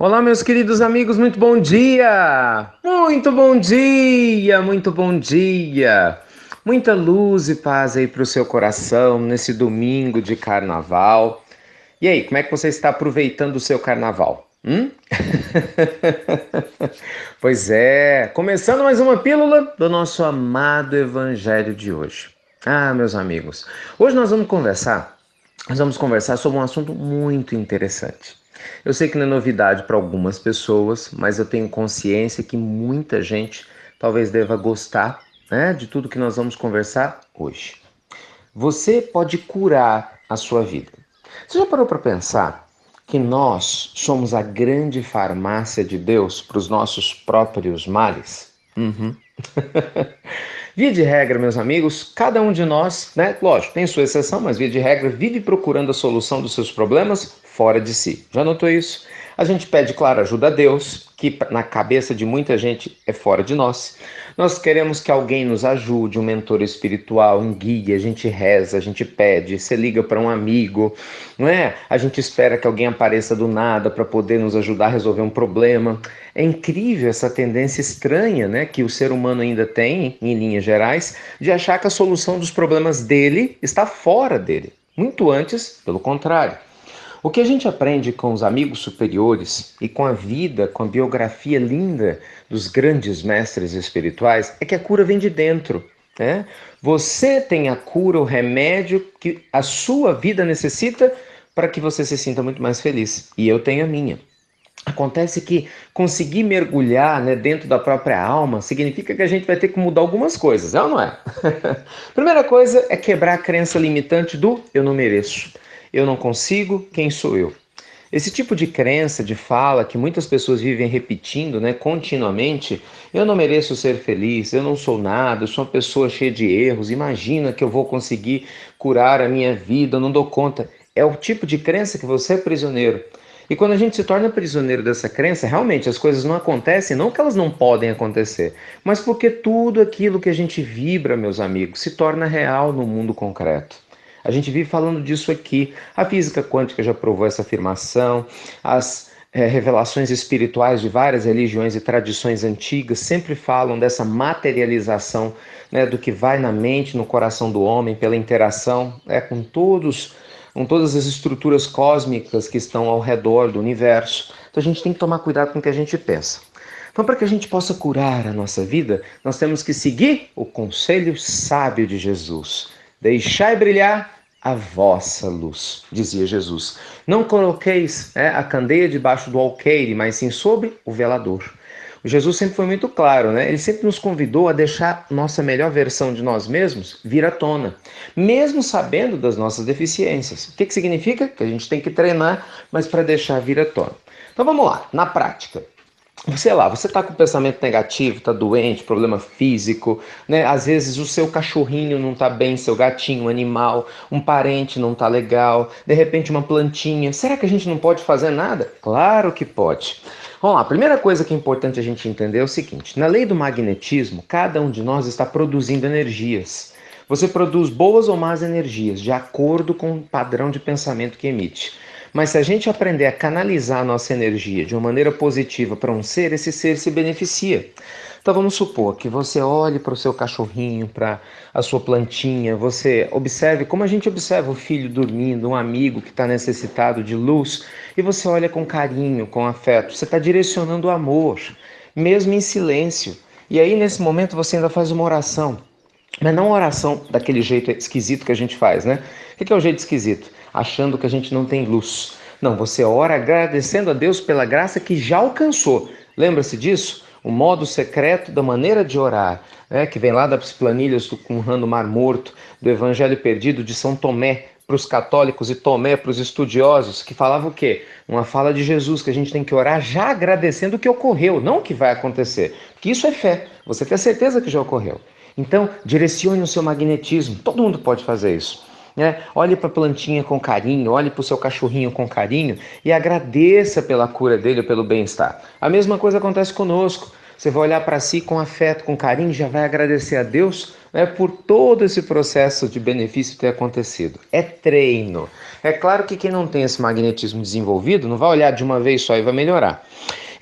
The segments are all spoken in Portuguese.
Olá, meus queridos amigos, muito bom dia! Muito bom dia, muito bom dia! Muita luz e paz aí para o seu coração nesse domingo de carnaval. E aí, como é que você está aproveitando o seu carnaval? Pois é, começando mais uma pílula do nosso amado evangelho de hoje. Ah, meus amigos, hoje nós vamos conversar sobre um assunto muito interessante. Eu sei que não é novidade para algumas pessoas, mas eu tenho consciência que muita gente talvez deva gostar, né, de tudo que nós vamos conversar hoje. Você pode curar a sua vida. Você já parou para pensar que nós somos a grande farmácia de Deus para os nossos próprios males? Via de regra, meus amigos, cada um de nós, né? Lógico, tem sua exceção, mas via de regra, vive procurando a solução dos seus problemas fora de si. Já notou isso? A gente pede, claro, ajuda a Deus, que na cabeça de muita gente é fora de nós. Nós queremos que alguém nos ajude, um mentor espiritual, um guia, a gente reza, a gente pede, você liga para um amigo, não é? A gente espera que alguém apareça do nada para poder nos ajudar a resolver um problema. É incrível essa tendência estranha, né, que o ser humano ainda tem, em linhas gerais, de achar que a solução dos problemas dele está fora dele. Muito antes, pelo contrário. O que a gente aprende com os amigos superiores e com a vida, com a biografia linda dos grandes mestres espirituais, é que a cura vem de dentro. Né? Você tem a cura, o remédio que a sua vida necessita para que você se sinta muito mais feliz. E eu tenho a minha. Acontece que conseguir mergulhar, né, dentro da própria alma significa que a gente vai ter que mudar algumas coisas, é ou não é? Primeira coisa é quebrar a crença limitante do eu não mereço, eu não consigo, quem sou eu? Esse tipo de crença, de fala que muitas pessoas vivem repetindo, né, continuamente, eu não mereço ser feliz, eu não sou nada, eu sou uma pessoa cheia de erros, imagina que eu vou conseguir curar a minha vida, eu não dou conta. É o tipo de crença que você é prisioneiro. E quando a gente se torna prisioneiro dessa crença, realmente as coisas não acontecem, não que elas não podem acontecer, mas porque tudo aquilo que a gente vibra, meus amigos, se torna real no mundo concreto. A gente vive falando disso aqui. A física quântica já provou essa afirmação, as revelações espirituais de várias religiões e tradições antigas sempre falam dessa materialização, né, do que vai na mente, no coração do homem, pela interação, com todas as estruturas cósmicas que estão ao redor do universo. Então a gente tem que tomar cuidado com o que a gente pensa. Então, para que a gente possa curar a nossa vida, nós temos que seguir o conselho sábio de Jesus. Deixai brilhar a vossa luz, dizia Jesus. Não coloqueis a candeia debaixo do alqueire, mas sim sobre o velador. O Jesus sempre foi muito claro, né? Ele sempre nos convidou a deixar nossa melhor versão de nós mesmos vir à tona, mesmo sabendo das nossas deficiências. O que significa? Que a gente tem que treinar, mas para deixar vir à tona. Então vamos lá, na prática. Sei lá, você está com pensamento negativo, está doente, problema físico, né? Às vezes o seu cachorrinho não está bem, seu gatinho, um animal, um parente não está legal, de repente uma plantinha. Será que a gente não pode fazer nada? Claro que pode. Vamos lá, a primeira coisa que é importante a gente entender é o seguinte: na lei do magnetismo, cada um de nós está produzindo energias. Você produz boas ou más energias, de acordo com o padrão de pensamento que emite. Mas se a gente aprender a canalizar a nossa energia de uma maneira positiva para um ser, esse ser se beneficia. Então vamos supor que você olhe para o seu cachorrinho, para a sua plantinha, você observe como a gente observa o filho dormindo, um amigo que está necessitado de luz, e você olha com carinho, com afeto. Você está direcionando o amor, mesmo em silêncio. E aí nesse momento você ainda faz uma oração. Mas não oração daquele jeito esquisito que a gente faz, né? O que é o jeito esquisito? Achando que a gente não tem luz. Não, você ora agradecendo a Deus pela graça que já alcançou. Lembra-se disso? O modo secreto da maneira de orar, né? Que vem lá das planilhas do Qumran do Mar Morto, do Evangelho Perdido de São Tomé, para os católicos e Tomé para os estudiosos, que falava o quê? Uma fala de Jesus, que a gente tem que orar já agradecendo o que ocorreu, não o que vai acontecer. Porque isso é fé, você tem a certeza que já ocorreu. Então, direcione o seu magnetismo. Todo mundo pode fazer isso. Né? Olhe para a plantinha com carinho, olhe para o seu cachorrinho com carinho e agradeça pela cura dele ou pelo bem-estar. A mesma coisa acontece conosco. Você vai olhar para si com afeto, com carinho, já vai agradecer a Deus né, por todo esse processo de benefício ter acontecido. É treino. É claro que quem não tem esse magnetismo desenvolvido não vai olhar de uma vez só e vai melhorar.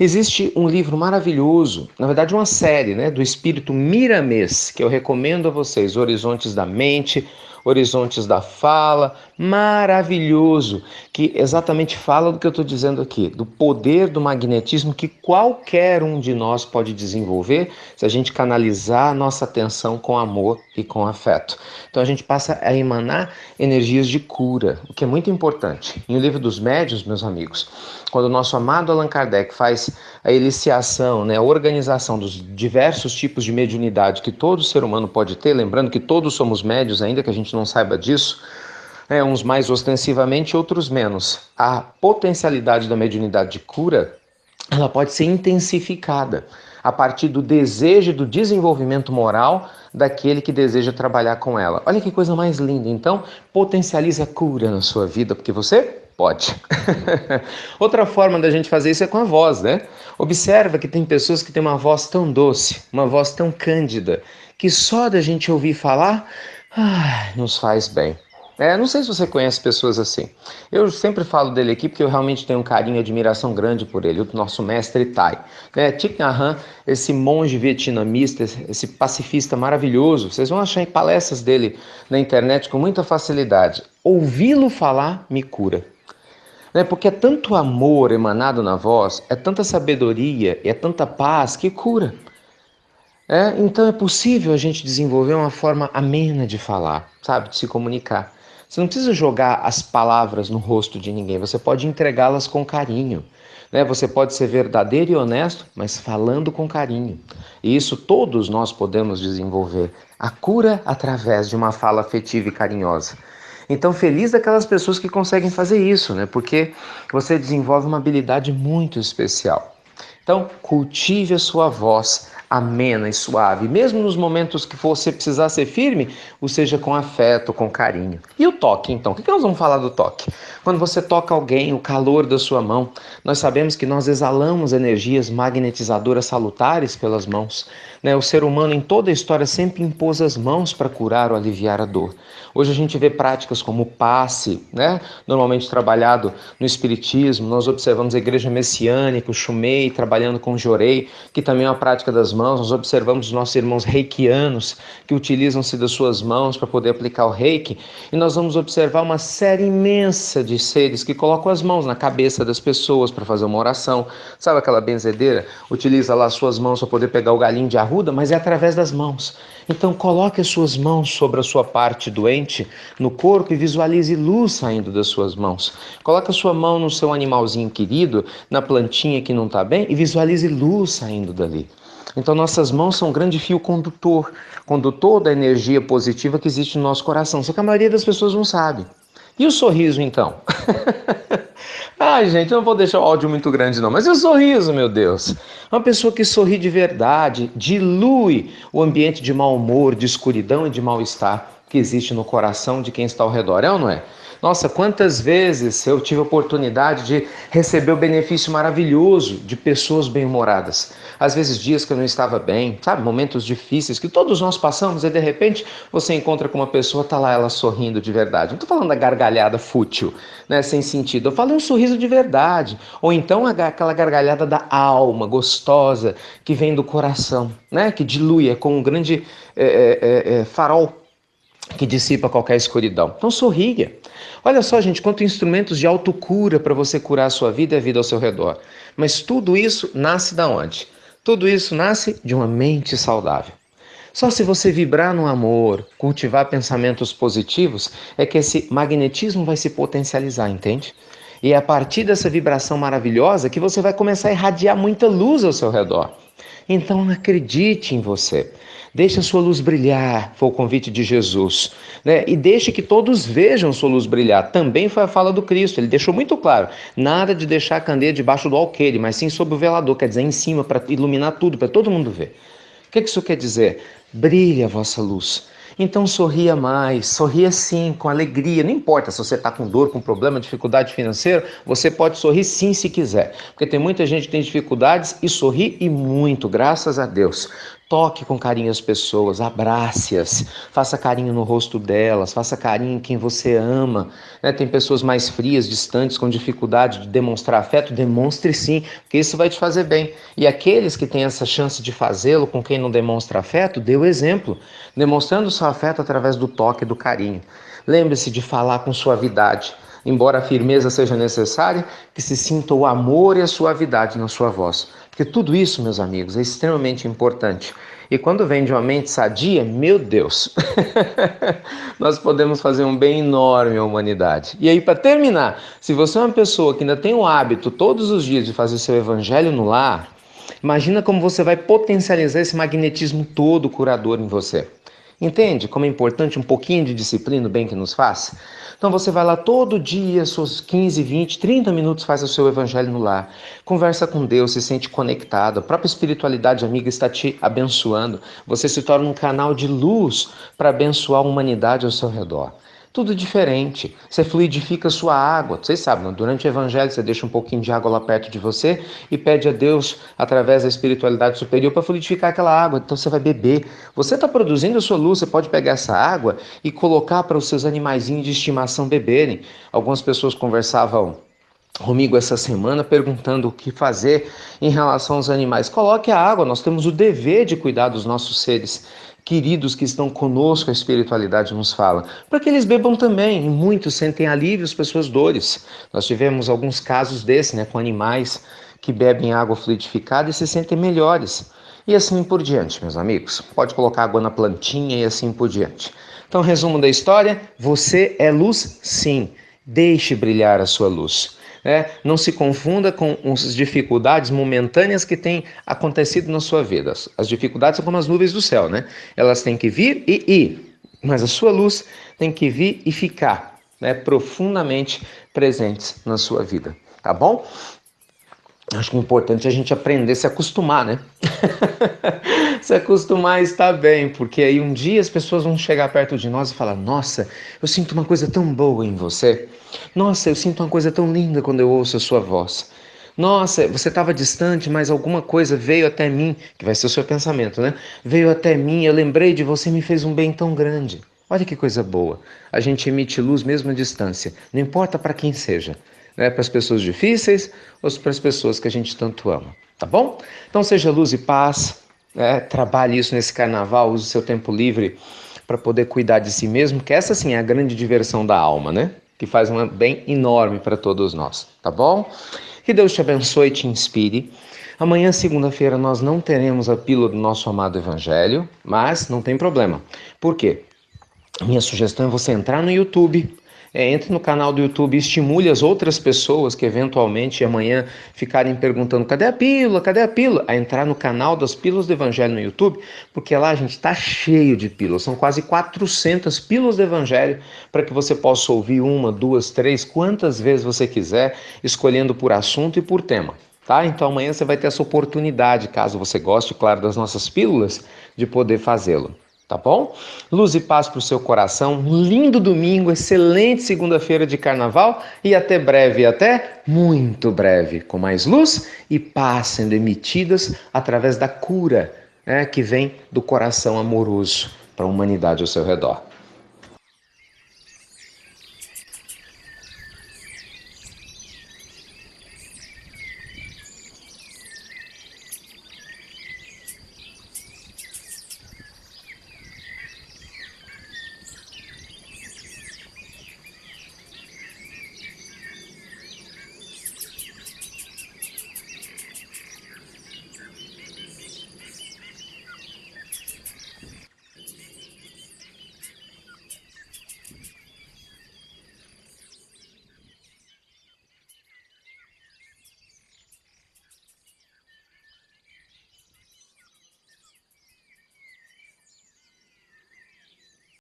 Existe um livro maravilhoso, na verdade uma série, né, do espírito Miramês, que eu recomendo a vocês, Horizontes da Mente, Horizontes da Fala, maravilhoso, que exatamente fala do que eu estou dizendo aqui, do poder do magnetismo que qualquer um de nós pode desenvolver se a gente canalizar a nossa atenção com amor e com afeto. Então a gente passa a emanar energias de cura, o que é muito importante. Em O Livro dos Médiuns, meus amigos, quando o nosso amado Allan Kardec faz a eliciação, né, a organização dos diversos tipos de mediunidade que todo ser humano pode ter, lembrando que todos somos médios, ainda que a gente não saiba disso, uns mais ostensivamente, outros menos. A potencialidade da mediunidade de cura, ela pode ser intensificada a partir do desejo e do desenvolvimento moral daquele que deseja trabalhar com ela. Olha que coisa mais linda. Então, potencialize a cura na sua vida, porque você pode. Outra forma da gente fazer isso é com a voz, né? Observa que tem pessoas que têm uma voz tão doce, uma voz tão cândida, que só da gente ouvir falar, nos faz bem. Não sei se você conhece pessoas assim. Eu sempre falo dele aqui porque eu realmente tenho um carinho e admiração grande por ele, o nosso mestre Tai. Thich Nhat Hanh, esse monge vietnamita, esse pacifista maravilhoso, vocês vão achar palestras dele na internet com muita facilidade. Ouvi-lo falar me cura. Porque é tanto amor emanado na voz, é tanta sabedoria, é tanta paz que cura. Então é possível a gente desenvolver uma forma amena de falar, sabe, de se comunicar. Você não precisa jogar as palavras no rosto de ninguém, você pode entregá-las com carinho. Você pode ser verdadeiro e honesto, mas falando com carinho. E isso todos nós podemos desenvolver. A cura através de uma fala afetiva e carinhosa. Então, feliz daquelas pessoas que conseguem fazer isso, porque você desenvolve uma habilidade muito especial. Então, cultive a sua voz amena e suave. Mesmo nos momentos que você precisar ser firme, o seja com afeto, com carinho. E o toque, então? O que nós vamos falar do toque? Quando você toca alguém, o calor da sua mão, nós sabemos que nós exalamos energias magnetizadoras salutares pelas mãos. O ser humano em toda a história sempre impôs as mãos para curar ou aliviar a dor. Hoje a gente vê práticas como o passe, normalmente trabalhado no espiritismo. Nós observamos a igreja messiânica, o Shumei, trabalhando com o Jorei, que também é uma prática das mãos. Nós observamos os nossos irmãos reikianos, que utilizam-se das suas mãos para poder aplicar o reiki. E nós vamos observar uma série imensa de seres que colocam as mãos na cabeça das pessoas para fazer uma oração. Sabe aquela benzedeira? Utiliza lá as suas mãos para poder pegar o galinho de arruda, mas é através das mãos. Então coloque as suas mãos sobre a sua parte doente no corpo e visualize luz saindo das suas mãos. Coloque a sua mão no seu animalzinho querido, na plantinha que não está bem, e visualize luz saindo dali. Então nossas mãos são um grande fio condutor da energia positiva que existe no nosso coração, só que a maioria das pessoas não sabe. E o sorriso então? Ai, gente, eu não vou deixar o áudio muito grande não, mas e o sorriso, meu Deus? Uma pessoa que sorri de verdade dilui o ambiente de mau humor, de escuridão e de mal-estar que existe no coração de quem está ao redor, é ou não é? Nossa, quantas vezes eu tive a oportunidade de receber o benefício maravilhoso de pessoas bem-humoradas. Às vezes dias que eu não estava bem, sabe? Momentos difíceis que todos nós passamos e de repente você encontra com uma pessoa, tá lá ela sorrindo de verdade. Não estou falando da gargalhada fútil, sem sentido. Eu falo um sorriso de verdade. Ou então aquela gargalhada da alma, gostosa, que vem do coração, que dilui, é como um grande farol que dissipa qualquer escuridão. Então sorria. Olha só, gente, quantos instrumentos de autocura para você curar a sua vida e a vida ao seu redor. Mas tudo isso nasce da onde? Tudo isso nasce de uma mente saudável. Só se você vibrar no amor, cultivar pensamentos positivos, é que esse magnetismo vai se potencializar, entende? E é a partir dessa vibração maravilhosa que você vai começar a irradiar muita luz ao seu redor. Então acredite em você. Deixe a sua luz brilhar, foi o convite de Jesus. E deixe que todos vejam sua luz brilhar. Também foi a fala do Cristo. Ele deixou muito claro. Nada de deixar a candeia debaixo do alqueire, mas sim sob o velador, quer dizer, em cima, para iluminar tudo, para todo mundo ver. O que isso quer dizer? Brilhe a vossa luz. Então sorria mais, sorria sim, com alegria. Não importa se você está com dor, com problema, dificuldade financeira, você pode sorrir sim se quiser. Porque tem muita gente que tem dificuldades e sorri e muito, graças a Deus. Toque com carinho as pessoas, abrace-as, faça carinho no rosto delas, faça carinho em quem você ama. Né? Tem pessoas mais frias, distantes, com dificuldade de demonstrar afeto, demonstre sim, porque isso vai te fazer bem. E aqueles que têm essa chance de fazê-lo com quem não demonstra afeto, dê o exemplo, demonstrando seu afeto através do toque e do carinho. Lembre-se de falar com suavidade. Embora a firmeza seja necessária, que se sinta o amor e a suavidade na sua voz. Porque tudo isso, meus amigos, é extremamente importante. E quando vem de uma mente sadia, meu Deus, nós podemos fazer um bem enorme à humanidade. E aí, para terminar, se você é uma pessoa que ainda tem o hábito todos os dias de fazer seu evangelho no lar, imagina como você vai potencializar esse magnetismo todo curador em você. Entende como é importante um pouquinho de disciplina, o bem que nos faz? Então você vai lá todo dia, seus 15, 20, 30 minutos, faz o seu evangelho no lar. Conversa com Deus, se sente conectado. A própria espiritualidade amiga está te abençoando. Você se torna um canal de luz para abençoar a humanidade ao seu redor. Tudo diferente. Você fluidifica a sua água. Vocês sabem, durante o evangelho você deixa um pouquinho de água lá perto de você e pede a Deus, através da espiritualidade superior, para fluidificar aquela água. Então você vai beber. Você está produzindo a sua luz, você pode pegar essa água e colocar para os seus animaizinhos de estimação beberem. Algumas pessoas conversavam comigo essa semana perguntando o que fazer em relação aos animais. Coloque a água, nós temos o dever de cuidar dos nossos seres queridos que estão conosco, a espiritualidade nos fala, para que eles bebam também, e muitos sentem alívios para suas dores. Nós tivemos alguns casos desses, né, com animais que bebem água fluidificada e se sentem melhores. E assim por diante, meus amigos. Pode colocar água na plantinha e assim por diante. Então, resumo da história, você é luz, sim. Deixe brilhar a sua luz. Não se confunda com as dificuldades momentâneas que têm acontecido na sua vida. As dificuldades são como as nuvens do céu, né? Elas têm que vir e ir, mas a sua luz tem que vir e ficar, né, profundamente presentes na sua vida, tá bom? Acho que é importante a gente aprender a se acostumar, né? Se acostumar a estar bem, porque aí um dia as pessoas vão chegar perto de nós e falar: nossa, eu sinto uma coisa tão boa em você. Nossa, eu sinto uma coisa tão linda quando eu ouço a sua voz. Nossa, você estava distante, mas alguma coisa veio até mim, que vai ser o seu pensamento, né? Veio até mim, eu lembrei de você e me fez um bem tão grande. Olha que coisa boa. A gente emite luz mesmo à distância, não importa para quem seja. Né, para as pessoas difíceis ou para as pessoas que a gente tanto ama, tá bom? Então seja luz e paz, né? Trabalhe isso nesse carnaval, use o seu tempo livre para poder cuidar de si mesmo, que essa sim é a grande diversão da alma, né? Que faz um bem enorme para todos nós, tá bom? Que Deus te abençoe e te inspire. Amanhã, segunda-feira, nós não teremos a pílula do nosso amado Evangelho, mas não tem problema. Por quê? A minha sugestão é você entrar no YouTube, entre no canal do YouTube e estimule as outras pessoas que eventualmente amanhã ficarem perguntando cadê a pílula, cadê a pílula? A entrar no canal das Pílulas do Evangelho no YouTube, porque lá a gente está cheio de pílulas, são quase 400 pílulas do Evangelho para que você possa ouvir uma, duas, três, quantas vezes você quiser, escolhendo por assunto e por tema. Tá? Então amanhã você vai ter essa oportunidade, caso você goste, claro, das nossas pílulas, de poder fazê-lo. Tá bom? Luz e paz para o seu coração, um lindo domingo, excelente segunda-feira de carnaval e até breve, até muito breve, com mais luz e paz sendo emitidas através da cura, né, que vem do coração amoroso para a humanidade ao seu redor.